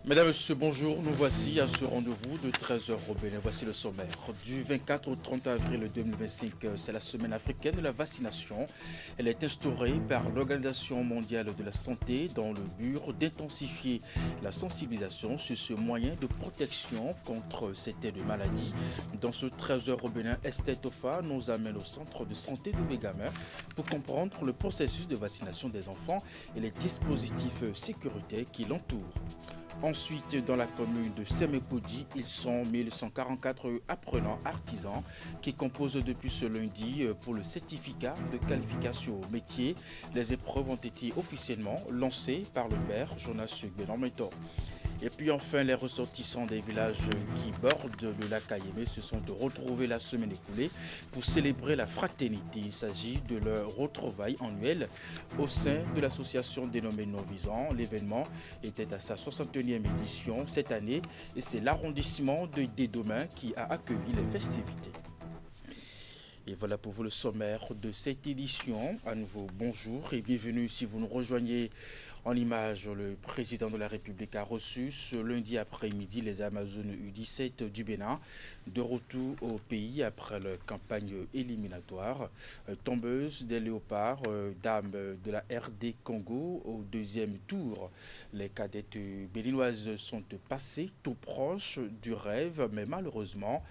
Mesdames et messieurs, bonjour. Nous voici à ce rendez-vous de 13 heures au Bénin. Voici le sommaire. Du 24 au 30 avril 2025, c'est la semaine africaine de la vaccination. Elle est instaurée par l'Organisation mondiale de la santé dans le but d'intensifier la sensibilisation sur ce moyen de protection contre cette maladie. Dans ce 13 heures au Bénin, Esther Tofa nous amène au centre de santé de Bégamin pour comprendre le processus de vaccination des enfants et les dispositifs sécuritaires qui l'entourent. Ensuite, dans la commune de Semekoudi, ils sont 1144 apprenants artisans qui composent depuis ce lundi pour le certificat de qualification au métier. Les épreuves ont été officiellement lancées par le maire Jonas Benormeto. Et puis enfin, les ressortissants des villages qui bordent le lac Ayémé se sont retrouvés la semaine écoulée pour célébrer la fraternité. Il s'agit de leur retrouvaille annuelle au sein de l'association dénommée Non-Visant. L'événement était à sa 61e édition cette année et c'est l'arrondissement de Dédomain qui a accueilli les festivités. Et voilà pour vous le sommaire de cette édition. À nouveau, bonjour et bienvenue si vous nous rejoignez en image. Le président de la République a reçu ce lundi après-midi les Amazones U17 du Bénin, de retour au pays après la campagne éliminatoire. Tombeuse des léopards, dames de la RD Congo au deuxième tour. Les cadettes béninoises sont passées tout proche du rêve, mais malheureusement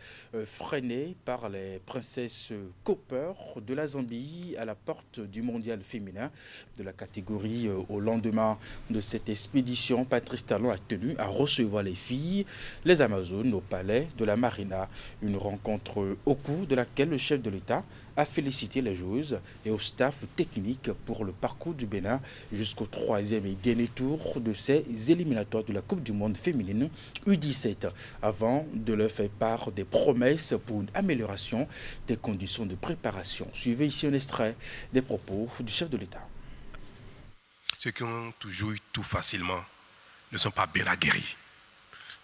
freinées par les princesses Copper de la Zambie à la porte du mondial féminin de la catégorie au lendemain de cette expédition. Patrice Talon a tenu à recevoir les filles, les Amazones, au palais de la Marina. Une rencontre au cours de laquelle le chef de l'État a félicité les joueuses et au staff technique pour le parcours du Bénin jusqu'au troisième et dernier tour de ces éliminatoires de la Coupe du Monde féminine U17, avant de leur faire part des promesses pour une amélioration des conditions de préparation. Suivez ici un extrait des propos du chef de l'État. Ceux qui ont toujours eu tout facilement ne sont pas bien aguerris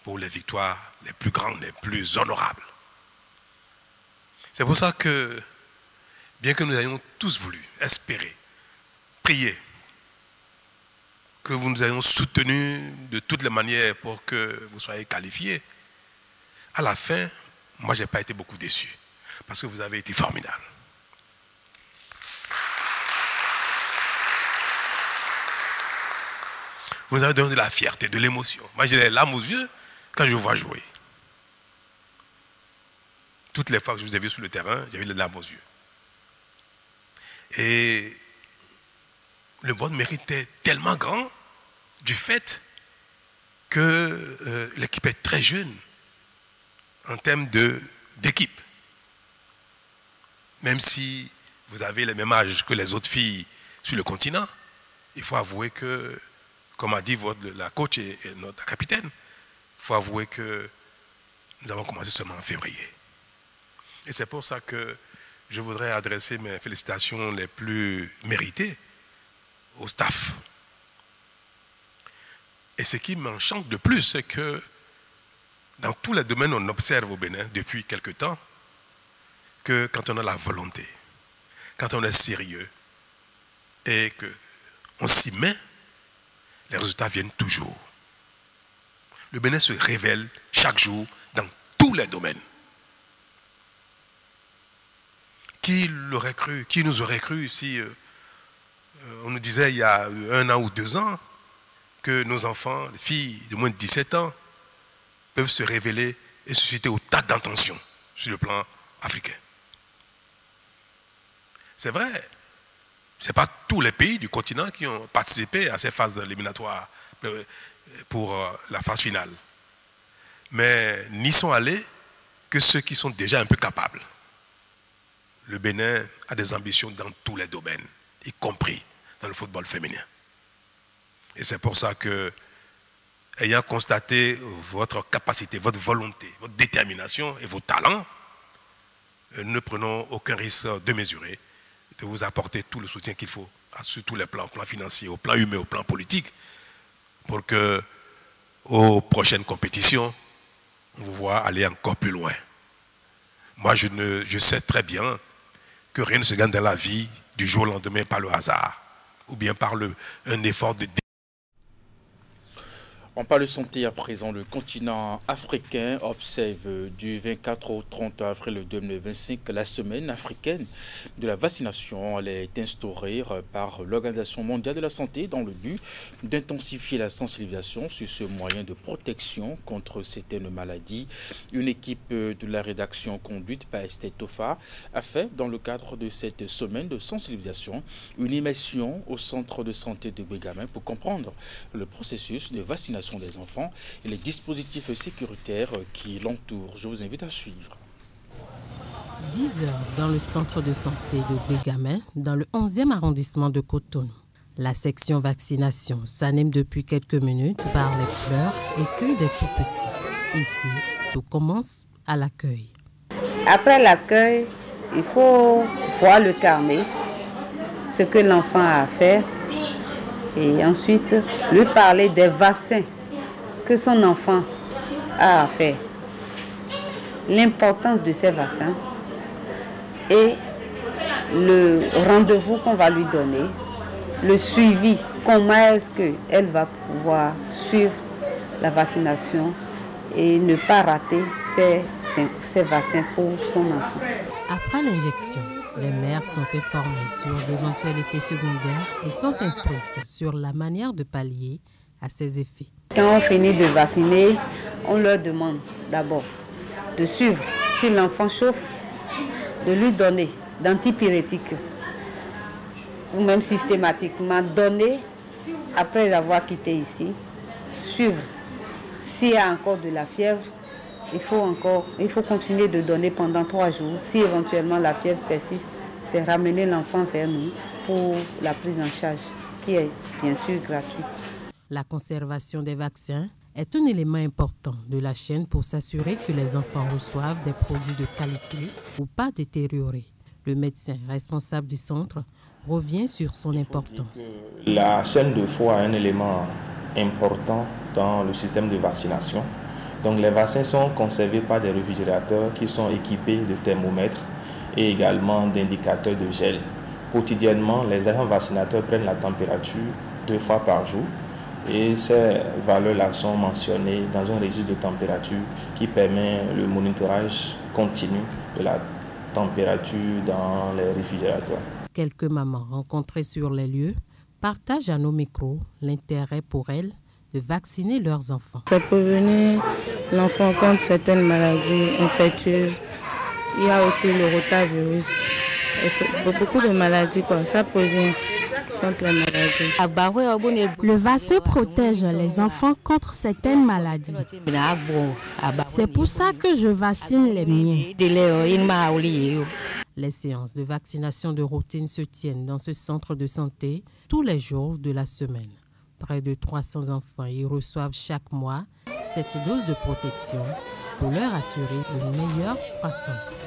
pour les victoires les plus grandes, les plus honorables. C'est pour ça que, bien que nous ayons tous voulu, espérer, prier, que vous nous ayons soutenus de toutes les manières pour que vous soyez qualifiés, à la fin, moi je n'ai pas été beaucoup déçu, parce que vous avez été formidables. Vous nous avez donné de la fierté, de l'émotion. Moi, j'ai les larmes aux yeux quand je vous vois jouer. Toutes les fois que je vous ai vu sur le terrain, j'avais les larmes aux yeux. Et votre mérite est tellement grand du fait que l'équipe est très jeune en termes d'équipe. Même si vous avez le même âge que les autres filles sur le continent, il faut avouer que, comme a dit la coach et notre capitaine, il faut avouer que nous avons commencé seulement en février. Et c'est pour ça que je voudrais adresser mes félicitations les plus méritées au staff. Et ce qui m'enchante de plus, c'est que dans tous les domaines, on observe au Bénin depuis quelque temps que quand on a la volonté, quand on est sérieux et qu'on s'y met, les résultats viennent toujours. Le Bénin se révèle chaque jour dans tous les domaines. Qui l'aurait cru? Qui nous aurait cru si on nous disait il y a 1 an ou 2 ans que nos enfants, les filles de moins de 17 ans, peuvent se révéler et susciter autant d'attention sur le plan africain. C'est vrai. Ce n'est pas tous les pays du continent qui ont participé à ces phases éliminatoires pour la phase finale. Mais n'y sont allés que ceux qui sont déjà un peu capables. Le Bénin a des ambitions dans tous les domaines, y compris dans le football féminin. Et c'est pour ça que, ayant constaté votre capacité, votre volonté, votre détermination et vos talents, nous ne prenons aucun risque démesuré de vous apporter tout le soutien qu'il faut sur tous les plans, au plan financier, au plan humain, au plan politique, pour que, aux prochaines compétitions, on vous voit aller encore plus loin. Moi, je sais très bien que rien ne se gagne dans la vie du jour au lendemain par le hasard, ou bien par un effort de On parle de santé à présent. Le continent africain observe du 24 au 30 avril 2025 la semaine africaine de la vaccination. Elle est instaurée par l'Organisation mondiale de la santé dans le but d'intensifier la sensibilisation sur ce moyen de protection contre certaines maladies. Une équipe de la rédaction conduite par Esther Tofa a fait, dans le cadre de cette semaine de sensibilisation, une immersion au centre de santé de Bégamin pour comprendre le processus de vaccination des enfants et les dispositifs sécuritaires qui l'entourent. Je vous invite à suivre. 10 heures dans le centre de santé de Bégamin, dans le 11e arrondissement de Cotonou. La section vaccination s'anime depuis quelques minutes par les pleurs et cris des tout-petits. Ici, tout commence à l'accueil. Après l'accueil, il faut voir le carnet, ce que l'enfant a à faire, et ensuite lui parler des vaccins que son enfant a à faire, l'importance de ces vaccins et le rendez-vous qu'on va lui donner, le suivi, comment est-ce qu'elle va pouvoir suivre la vaccination et ne pas rater ces vaccins pour son enfant. Après l'injection, les mères sont informées sur d'éventuels effets secondaires et sont instruites sur la manière de pallier à ces effets. Quand on finit de vacciner, on leur demande d'abord de suivre. Si l'enfant chauffe, de lui donner d'antipyrétiques ou même systématiquement donner après avoir quitté ici, suivre. S'il y a encore de la fièvre, il faut continuer de donner pendant 3 jours. Si éventuellement la fièvre persiste, c'est ramener l'enfant vers nous pour la prise en charge, qui est bien sûr gratuite. La conservation des vaccins est un élément important de la chaîne pour s'assurer que les enfants reçoivent des produits de qualité ou pas détériorés. Le médecin responsable du centre revient sur son importance. La chaîne de froid est un élément important dans le système de vaccination. Donc les vaccins sont conservés par des réfrigérateurs qui sont équipés de thermomètres et également d'indicateurs de gel. Quotidiennement, les agents vaccinateurs prennent la température 2 fois par jour et ces valeurs-là sont mentionnées dans un registre de température qui permet le monitorage continu de la température dans les réfrigérateurs. Quelques mamans rencontrées sur les lieux partagent à nos micros l'intérêt pour elles de vacciner leurs enfants. Ça peut venir l'enfant contre certaines maladies infectieuses. Il y a aussi le rotavirus. Et beaucoup de maladies, ça prévient contre les maladies. Le vaccin protège les enfants contre certaines maladies. C'est pour ça que je vaccine les miens. Les séances de vaccination de routine se tiennent dans ce centre de santé tous les jours de la semaine. Près de 300 enfants y reçoivent chaque mois cette dose de protection pour leur assurer une meilleure croissance.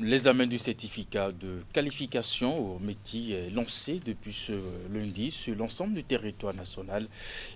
L'examen du certificat de qualification au métier est lancé depuis ce lundi sur l'ensemble du territoire national.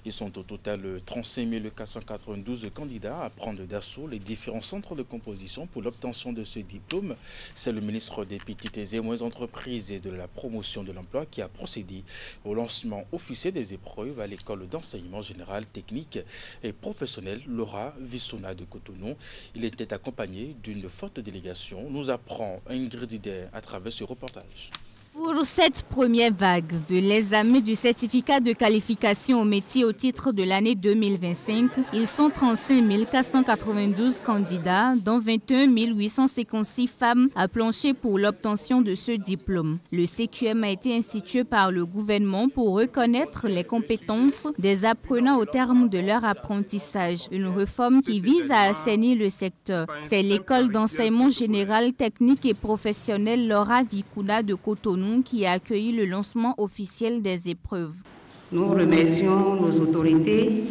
Ils sont au total 35 492 candidats à prendre d'assaut les différents centres de composition pour l'obtention de ce diplôme. C'est le ministre des Petites et Moyennes Entreprises et de la Promotion de l'Emploi qui a procédé au lancement officiel des épreuves à l'école d'enseignement général, technique et professionnel Laura Vissona de Cotonou. Il était accompagné d'une forte délégation. Nous apprend Ingrid Ider à travers ce reportage. Pour cette première vague de l'examen du certificat de qualification au métier au titre de l'année 2025, ils sont 35 492 candidats, dont 21 856 femmes à plancher pour l'obtention de ce diplôme. Le CQM a été institué par le gouvernement pour reconnaître les compétences des apprenants au terme de leur apprentissage. Une réforme qui vise à assainir le secteur. C'est l'école d'enseignement général, technique et professionnel Laura Vissona de Cotonou qui a accueilli le lancement officiel des épreuves. Nous remercions nos autorités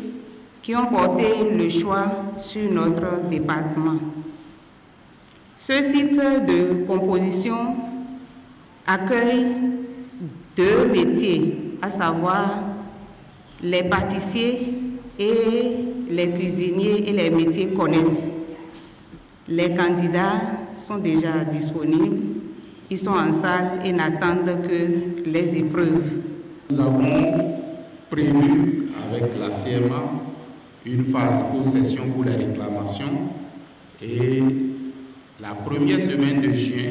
qui ont porté le choix sur notre département. Ce site de composition accueille 2 métiers, à savoir les pâtissiers et les cuisiniers et les métiers connaissent. Les candidats sont déjà disponibles. Ils sont en salle et n'attendent que les épreuves. Nous avons prévu avec la CMA une phase post-session pour les réclamations et la première semaine de juin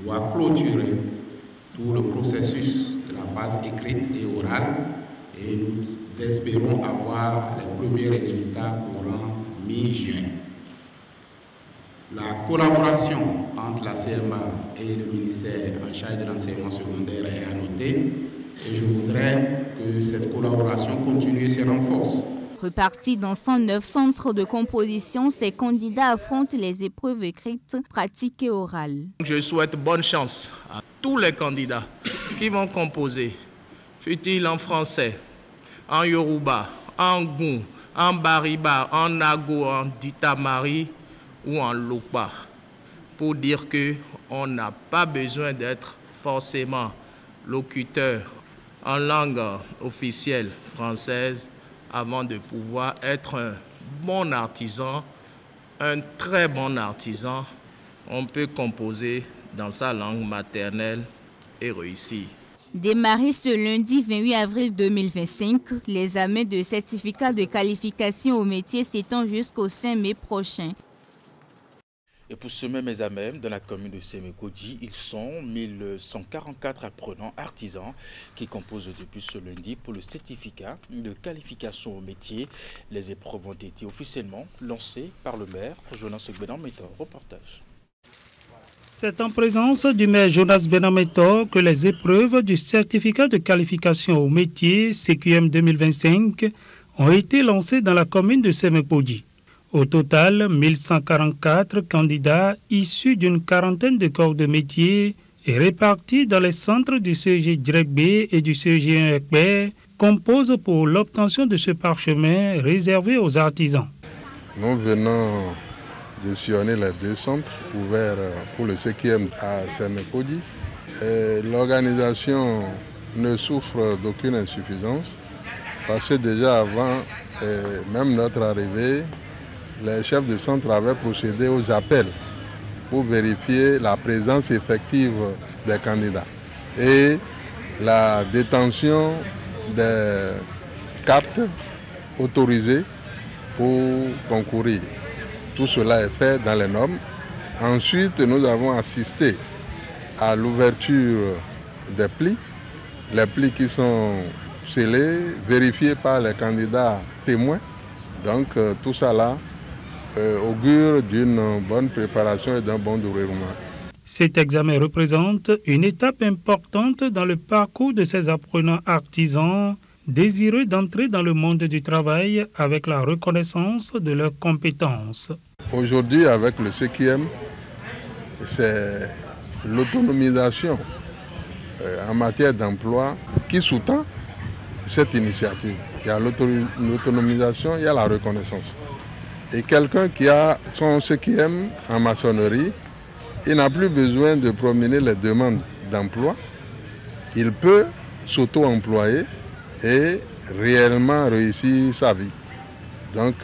doit clôturer tout le processus de la phase écrite et orale et nous espérons avoir les premiers résultats courant mi-juin. La collaboration entre la CMA et le ministère en charge de l'enseignement secondaire est à noter et je voudrais que cette collaboration continue et se renforce. Repartis dans 109 centres de composition, ces candidats affrontent les épreuves écrites, pratiques et orales. Je souhaite bonne chance à tous les candidats qui vont composer, fut-il en français, en yoruba, en goun, en bariba, en nago, en ditamari ou en lokpa, pour dire qu'on n'a pas besoin d'être forcément locuteur en langue officielle française avant de pouvoir être un bon artisan, un très bon artisan. On peut composer dans sa langue maternelle et réussir. Démarré ce lundi 28 avril 2025, l'examen de certificat de qualification au métier s'étend jusqu'au 5 mai prochain. Et pour ce même examen, dans la commune de Sémékodji, ils sont 1144 apprenants artisans qui composent depuis ce lundi pour le certificat de qualification au métier. Les épreuves ont été officiellement lancées par le maire Jonas Benametor. Reportage. C'est en présence du maire Jonas Benametor que les épreuves du certificat de qualification au métier CQM 2025 ont été lancées dans la commune de Sémékodji. Au total, 1144 candidats issus d'une quarantaine de corps de métier et répartis dans les centres du CEG Drekbe et du CEG Ekbe composent pour l'obtention de ce parchemin réservé aux artisans. Nous venons de sillonner les deux centres ouverts pour le CQM à Sémékodji. L'organisation ne souffre d'aucune insuffisance parce que déjà avant même notre arrivée, les chefs de centre avaient procédé aux appels pour vérifier la présence effective des candidats et la détention des cartes autorisées pour concourir. Tout cela est fait dans les normes. Ensuite, nous avons assisté à l'ouverture des plis, les plis qui sont scellés, vérifiés par les candidats témoins. Donc tout ça là augure d'une bonne préparation et d'un bon déroulement. Cet examen représente une étape importante dans le parcours de ces apprenants artisans désireux d'entrer dans le monde du travail avec la reconnaissance de leurs compétences. Aujourd'hui, avec le CQM, c'est l'autonomisation en matière d'emploi qui sous-tend cette initiative. Il y a l'autonomisation, il y a la reconnaissance. Et quelqu'un qui a son CQM en maçonnerie, il n'a plus besoin de promener les demandes d'emploi. Il peut s'auto-employer et réellement réussir sa vie. Donc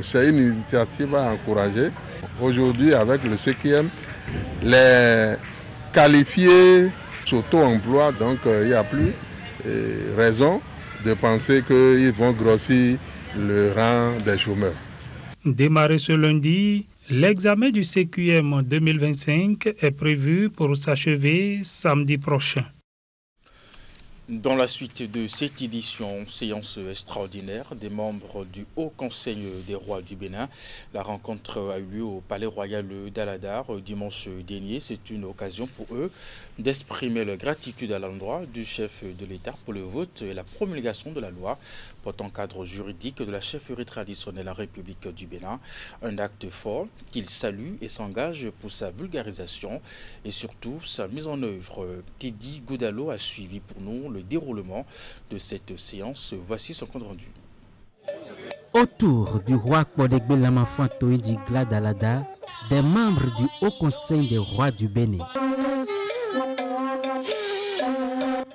c'est une initiative à encourager. Aujourd'hui, avec le CQM, les qualifiés s'auto-emploient, donc il n'y a plus raison de penser qu'ils vont grossir le rang des chômeurs. Démarré ce lundi, l'examen du CQM 2025 est prévu pour s'achever samedi prochain. Dans la suite de cette édition, séance extraordinaire des membres du Haut Conseil des rois du Bénin, la rencontre a eu lieu au Palais Royal d'Aladar dimanche dernier. C'est une occasion pour eux d'exprimer leur gratitude à l'endroit du chef de l'État pour le vote et la promulgation de la loi portant cadre juridique de la chefferie traditionnelle en République du Bénin. Un acte fort qu'ils saluent et s'engagent pour sa vulgarisation et surtout sa mise en œuvre. Teddy Goudalo a suivi pour nous le déroulement de cette séance. Voici son compte rendu. Autour du roi Kodegbe Lamafantoï Digla d'Alada, des membres du Haut Conseil des rois du Bénin.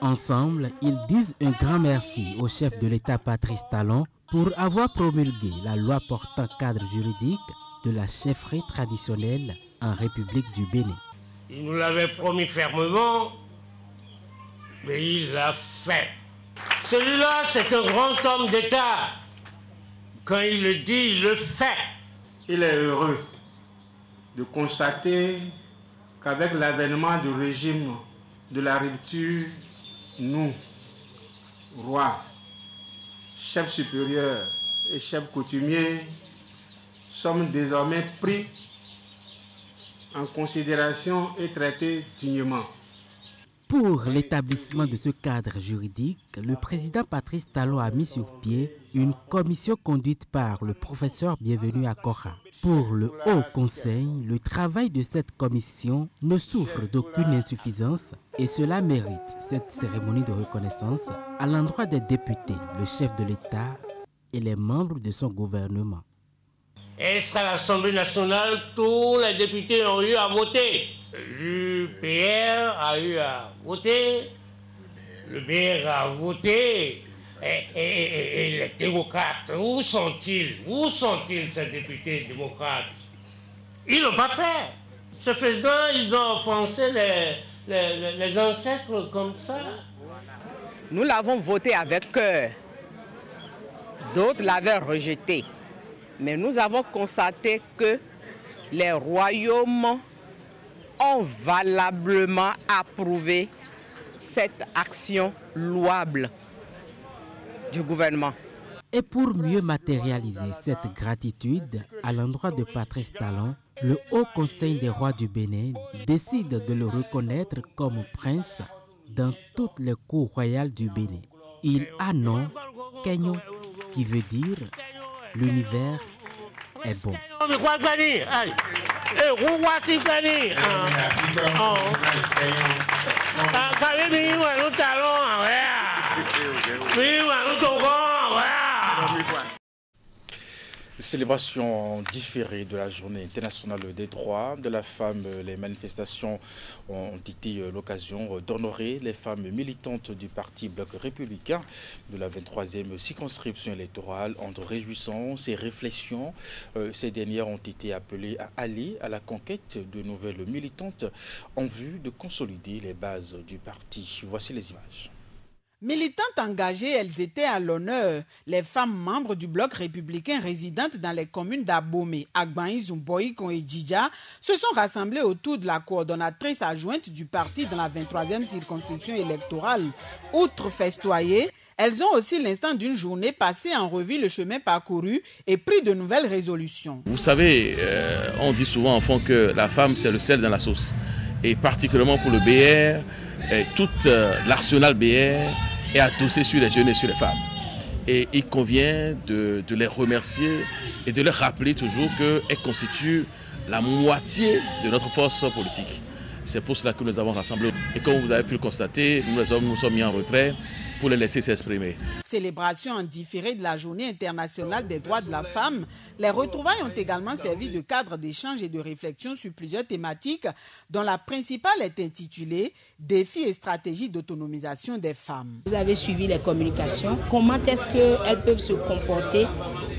Ensemble, ils disent un grand merci au chef de l'État Patrice Talon pour avoir promulgué la loi portant cadre juridique de la chefferie traditionnelle en République du Bénin. Il nous l'avait promis fermement, mais il l'a fait. Celui-là, c'est un grand homme d'État. Quand il le dit, il le fait. Il est heureux de constater qu'avec l'avènement du régime de la rupture, nous, rois, chefs supérieurs et chefs coutumiers, sommes désormais pris en considération et traités dignement. Pour l'établissement de ce cadre juridique, le président Patrice Talon a mis sur pied une commission conduite par le professeur Bienvenu Akora. Pour le Haut Conseil, le travail de cette commission ne souffre d'aucune insuffisance et cela mérite cette cérémonie de reconnaissance à l'endroit des députés, le chef de l'État et les membres de son gouvernement. Et à l'Assemblée nationale, tous les députés ont eu à voter. L'UPR a eu à voter, le BR a voté, et les démocrates, où sont-ils? Où sont-ils, ces députés démocrates? Ils n'ont pas fait. Ce faisant, ils ont offensé les ancêtres comme ça. Nous l'avons voté avec cœur. D'autres l'avaient rejeté. Mais nous avons constaté que les royaumes ont valablement approuvé cette action louable du gouvernement. Et pour mieux matérialiser cette gratitude à l'endroit de Patrice Talon, le Haut Conseil des rois du Bénin décide de le reconnaître comme prince dans toutes les cours royales du Bénin. Il a nom Kenyo, qui veut dire l'univers est bon. Célébration différée de la journée internationale des droits de la femme. Les manifestations ont été l'occasion d'honorer les femmes militantes du Parti Bloc républicain de la 23e circonscription électorale. En réjouissant ces réflexions, ces dernières ont été appelées à aller à la conquête de nouvelles militantes en vue de consolider les bases du parti. Voici les images. Militantes engagées, elles étaient à l'honneur. Les femmes membres du Bloc républicain résidentes dans les communes d'Abomey, Agbaï, Zumboïkon et Djidja se sont rassemblées autour de la coordonnatrice adjointe du parti dans la 23e circonscription électorale. Outre festoyer, elles ont aussi l'instant d'une journée passée en revue le chemin parcouru et pris de nouvelles résolutions. Vous savez, on dit souvent en fond que la femme c'est le sel dans la sauce. Et particulièrement pour le BR, tout l'arsenal BR est adossé sur les jeunes et sur les femmes. Et il convient de les remercier et de leur rappeler toujours qu'elles constituent la moitié de notre force politique. C'est pour cela que nous avons rassemblé. Et comme vous avez pu le constater, nous sommes mis en retrait pour les laisser s'exprimer. Célébration en différé de la Journée internationale des droits de la femme, les retrouvailles ont également servi de cadre d'échange et de réflexion sur plusieurs thématiques, dont la principale est intitulée « Défis et stratégies d'autonomisation des femmes ». Vous avez suivi les communications. Comment est-ce qu'elles peuvent se comporter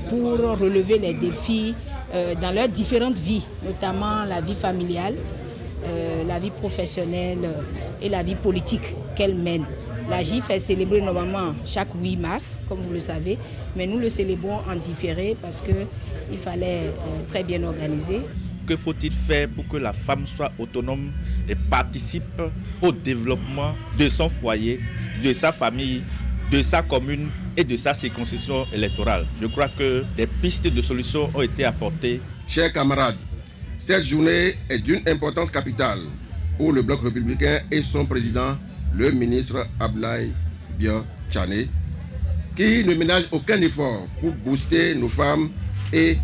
pour relever les défis dans leurs différentes vies, notamment la vie familiale, la vie professionnelle et la vie politique qu'elles mènent. La GIF est célébrée normalement chaque 8 mars, comme vous le savez, mais nous le célébrons en différé parce qu'il fallait très bien organiser. Que faut-il faire pour que la femme soit autonome et participe au développement de son foyer, de sa famille, de sa commune et de sa circonscription électorale? Je crois que des pistes de solutions ont été apportées. Chers camarades, cette journée est d'une importance capitale pour le Bloc républicain et son président, le ministre Ablaye Bia Tchane, qui ne ménage aucun effort pour booster nos femmes et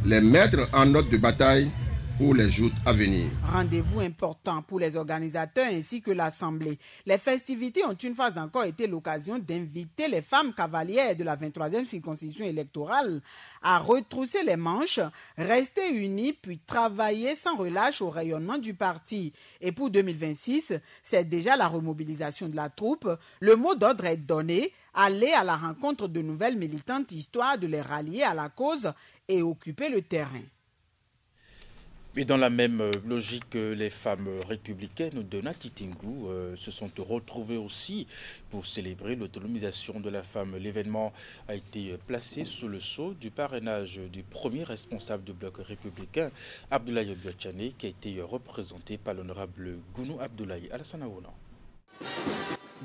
les mettre en note de bataille pour les jours à venir. Rendez-vous important pour les organisateurs ainsi que l'Assemblée. Les festivités ont une fois encore été l'occasion d'inviter les femmes cavalières de la 23e circonscription électorale à retrousser les manches, rester unies puis travailler sans relâche au rayonnement du parti. Et pour 2026, c'est déjà la remobilisation de la troupe. Le mot d'ordre est donné, aller à la rencontre de nouvelles militantes histoire de les rallier à la cause et occuper le terrain. Et dans la même logique, les femmes républicaines de Nati Tengou se sont retrouvées aussi pour célébrer l'autonomisation de la femme. L'événement a été placé sous le sceau du parrainage du premier responsable du bloc républicain, Abdoulaye Bio Tchané, qui a été représenté par l'honorable Gounou Abdoulaye Alassane Aouna.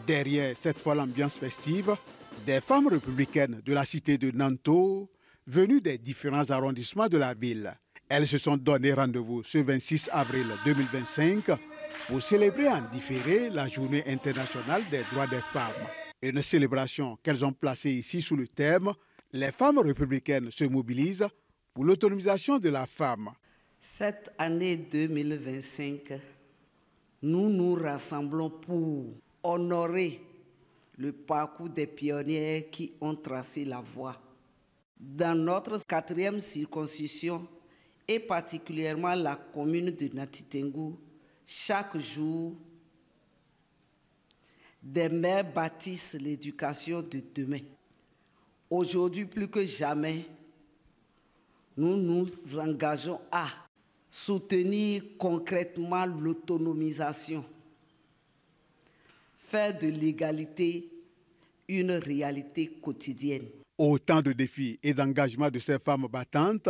Derrière cette fois l'ambiance festive, des femmes républicaines de la cité de Nanto, venues des différents arrondissements de la ville. Elles se sont donné rendez-vous ce 26 avril 2025 pour célébrer en différé la Journée internationale des droits des femmes. Une célébration qu'elles ont placée ici sous le thème « Les femmes républicaines se mobilisent pour l'autonomisation de la femme ». Cette année 2025, nous nous rassemblons pour honorer le parcours des pionnières qui ont tracé la voie. Dans notre 4e circonscription, et particulièrement la commune de Nati Tengou, chaque jour, des mères bâtissent l'éducation de demain. Aujourd'hui, plus que jamais, nous nous engageons à soutenir concrètement l'autonomisation, faire de l'égalité une réalité quotidienne. Autant de défis et d'engagements de ces femmes battantes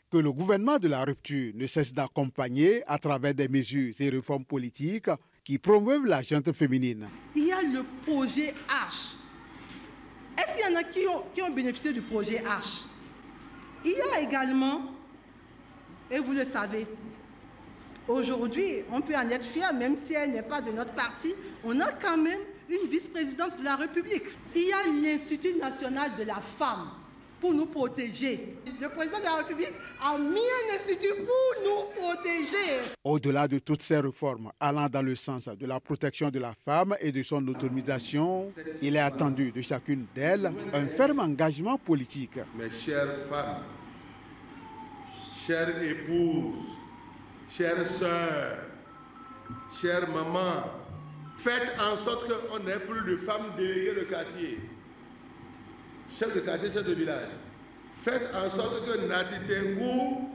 que le gouvernement de la rupture ne cesse d'accompagner à travers des mesures et réformes politiques qui promeuvent la gente féminine. Il y a le projet H. Est-ce qu'il y en a qui ont bénéficié du projet H? Il y a également, et vous le savez, aujourd'hui, on peut en être fier, même si elle n'est pas de notre parti, on a quand même une vice-présidente de la République. Il y a l'Institut national de la femme pour nous protéger. Le président de la République a mis un institut pour nous protéger. Au-delà de toutes ces réformes allant dans le sens de la protection de la femme et de son autonomisation, il est attendu de chacune d'elles un ferme engagement politique. Mes chères femmes, chères épouses, chères sœurs, chères mamans, faites en sorte qu'on n'ait plus de femmes déléguées de quartier. Chef de quartier, chef de village. Faites en sorte que Nati Tengou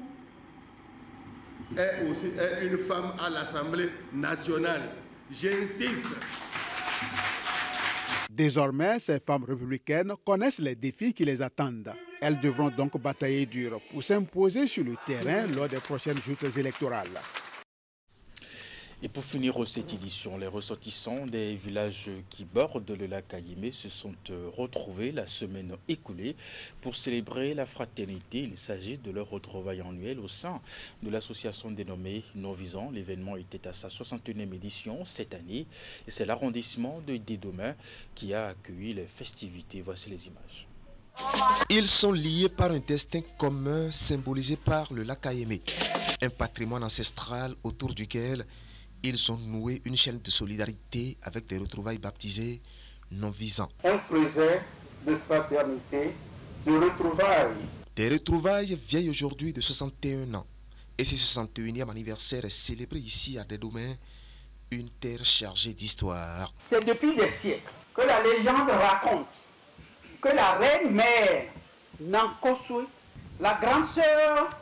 est aussi une femme à l'Assemblée nationale. J'insiste. Désormais, ces femmes républicaines connaissent les défis qui les attendent. Elles devront donc batailler dur pour s'imposer sur le terrain lors des prochaines joutes électorales. Et pour finir cette édition, les ressortissants des villages qui bordent le lac Kayemé se sont retrouvés la semaine écoulée pour célébrer la fraternité. Il s'agit de leur retrouvaille annuelle au sein de l'association dénommée Non-Visant. L'événement était à sa 61e édition cette année et c'est l'arrondissement de Dédomain qui a accueilli les festivités. Voici les images. Ils sont liés par un destin commun symbolisé par le lac Kayemé, un patrimoine ancestral autour duquel ils ont noué une chaîne de solidarité avec des retrouvailles baptisées Non-Visant. Un projet de fraternité, de retrouvailles. Des retrouvailles vieilles aujourd'hui de 61 ans. Et ce 61e anniversaire est célébré ici à Dédomain, une terre chargée d'histoire. C'est depuis des siècles que la légende raconte que la reine-mère Nankosui, la grande sœur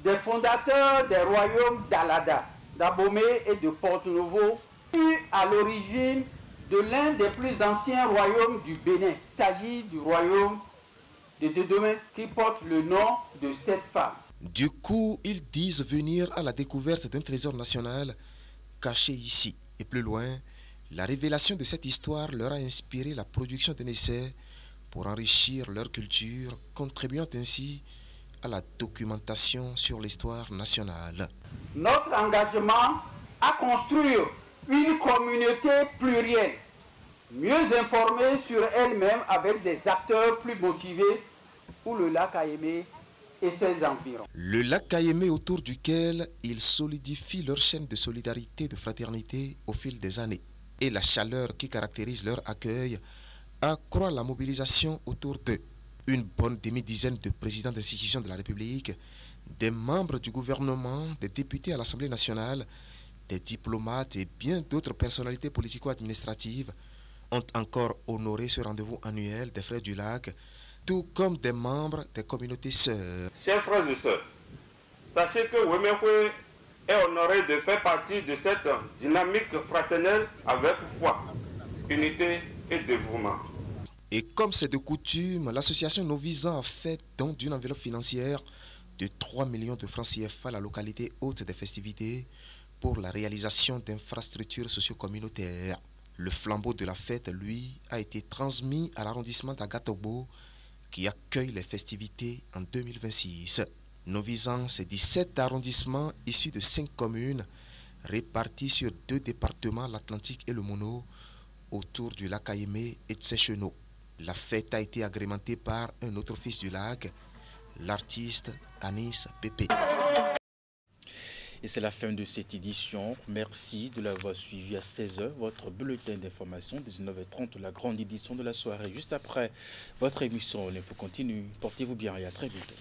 des fondateurs des royaumes d'Alada, d'Abomey et de Porte-Nouveau, fut à l'origine de l'un des plus anciens royaumes du Bénin. Il s'agit du royaume de Dédomain qui porte le nom de cette femme. Du coup, ils disent venir à la découverte d'un trésor national caché ici. Et plus loin, la révélation de cette histoire leur a inspiré la production d'un essai pour enrichir leur culture, contribuant ainsi à la documentation sur l'histoire nationale. Notre engagement à construire une communauté plurielle, mieux informée sur elle-même avec des acteurs plus motivés pour le lac Kayemé et ses environs. Le lac Kayemé autour duquel ils solidifient leur chaîne de solidarité et de fraternité au fil des années. Et la chaleur qui caractérise leur accueil accroît la mobilisation autour d'eux. Une bonne demi-dizaine de présidents d'institutions de la République, des membres du gouvernement, des députés à l'Assemblée nationale, des diplomates et bien d'autres personnalités politico-administratives ont encore honoré ce rendez-vous annuel des Frères du Lac, tout comme des membres des communautés sœurs. Chers frères et sœurs, sachez que Wemekwe est honoré de faire partie de cette dynamique fraternelle avec foi, unité et dévouement. Et comme c'est de coutume, l'association Novisan a fait don d'une enveloppe financière de 3 millions de francs CFA à la localité haute des festivités pour la réalisation d'infrastructures socio-communautaires. Le flambeau de la fête, lui, a été transmis à l'arrondissement d'Agatobo qui accueille les festivités en 2026. Novisan, c'est 17 arrondissements issus de 5 communes répartis sur 2 départements, l'Atlantique et le Mono, autour du lac Aïmé et de ses chenaux. La fête a été agrémentée par un autre fils du lac, l'artiste Anis Pépé. Et c'est la fin de cette édition. Merci de l'avoir suivi à 16h. Votre bulletin d'information, 19h30, la grande édition de la soirée. Juste après votre émission, l'info continue. Portez-vous bien et à très vite.